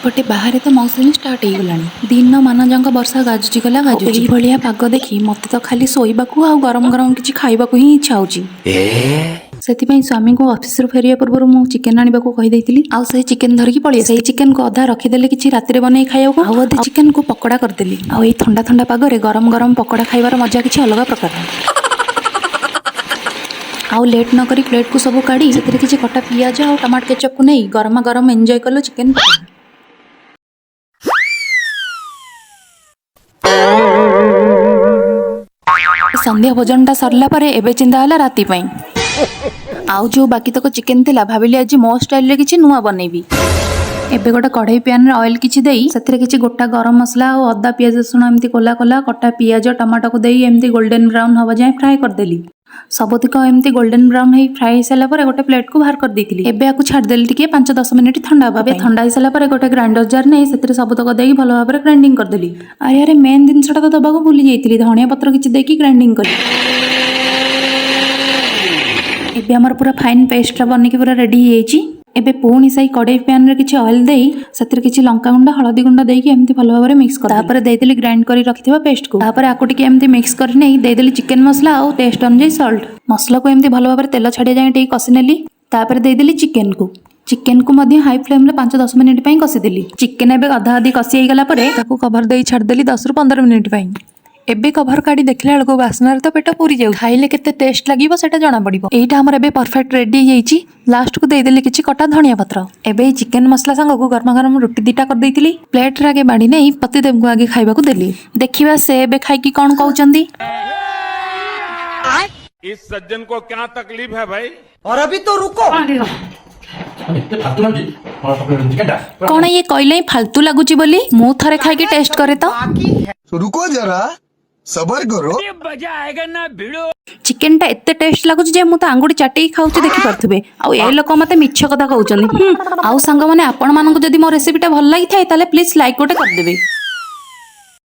एपटे बाहर तो मौसम स्टार्ट हो गला दिन मान जंग वर्षा गाजुची गला गाजुची भाया पाग देखी मत तो खाली शोवाक आ गरम गरम किसी खाइबा ही इच्छा होची से स्वामी को ऑफिस फेरिया पूर्व मुझे चिकेन आने को कहीदेली आई चिकेन धरिकी पड़े से चिकेन को अधा रखीदे कि रातिर बन खाइबा आधे चिकेन को पकोड़ा करदेली आई ठंडा ठंडा पागरे गरम गरम पकोड़ा खाइबार मजा किसी अलग प्रकार आउ लेट न करी प्लेट को सब काढ़ी से किसी कटा पियाज और टमाटो केचप को नहीं गरमा गरम एंजॉय कलो चिकेन संध्या भोजन टा सरला परे एबे चिंता हला राती पई आउ जो बाकी तक चिकेन थिला भाबिली आज मो स्टाइल रे किछि नुआ बनेबी एबे गोटे कढ़ई पैन रे ऑयल किछि देई सेथिरे किछि गोटा गरम मसला और अदा पियाज रसुण एमती कोला कोला कटा पियाज टमाटो को देई एमती गोल्डन ब्राउन हवा जाए फ्राई कर देली सबतिक एमती गोल्डन ब्राउन है फ्राई सारा पर गोटे प्लेट को बाहर कर देती एबे आकु छाड़ देली टिके 5-10 मिनिट ठंडा होबा ठंडा हो सारा पर गोटे ग्राइंडर जार नहीं सेथिरे सबतक देई भलो भाबरे ग्राइंडिंग कर देली अरे अरे मेन जिनसटा तो दबाको भूली जाइतिली धनिया पत्र किछि देकी ग्राइंडिंग करी एबे हमर पूरा फाइन पेस्ट बन के पूरा रेडी हो जाइछि एबे पुणी सही कढ़ई पैन रे किछि ऑयल देई सेतिर किछि लंका गुंडा हळदी गुंडा देकी एमती भलो भाबरे मिक्स कर तापर देदेली ग्राइंड करी रखिथिबा पेस्ट को तापर आकु टिके एमती मिक्स कर नै देदेली चिकन मसला और टेस्ट अनुसार सॉल्ट मसला को एमती भलो भाबरे तेल छाडिया जाय टिके कसी नेली तापर देदेली चिकन को मध्य हाई फ्लेम रे 5-10 मिनिट पई कसी देली चिकन एबे आधा आधी कसी हे गला परे ताकू कवर देई छाड़ देली 10-15 मिनिट पई एबे कवर काढ़ी देखला बेलको बास्नार तो पेट पूरी जाऊ खाइले केते टेस्ट लागिबो सेटा जाना पड़िबो एटा हमर एबे परफेक्ट रेडी हो जाइछि लास्ट को देदेली किछि कटा धनिया पत्र एबे चिकन मसला संग को गरमा गरम रोटी दीटा कर देइतिली प्लेट रे आगे बाड़ी नै पतिदेव को आगे खाइबा को देली देखिबा से एबे खाइ की कोन कहउचंदी इस सज्जन को क्या तकलीफ है भाई और अभी तो रुको कौन ये कहले फालतू लगुची बोली मु थरे खाइ के टेस्ट करे तो रुको जरा सबर करो मजा आएगा ना भिड़ो चिकेन टा एते टेस्ट लागुची जे मु तो आंगुड़ी चाटी खाउची देखि परथुबे आ ए लोक मते मिछ कथा कहउचंदी आउ संग माने आपण मानको जदी मो रेसिपी टा भल लागि थाए ताले प्लीज लाइक गोटे कर देबे।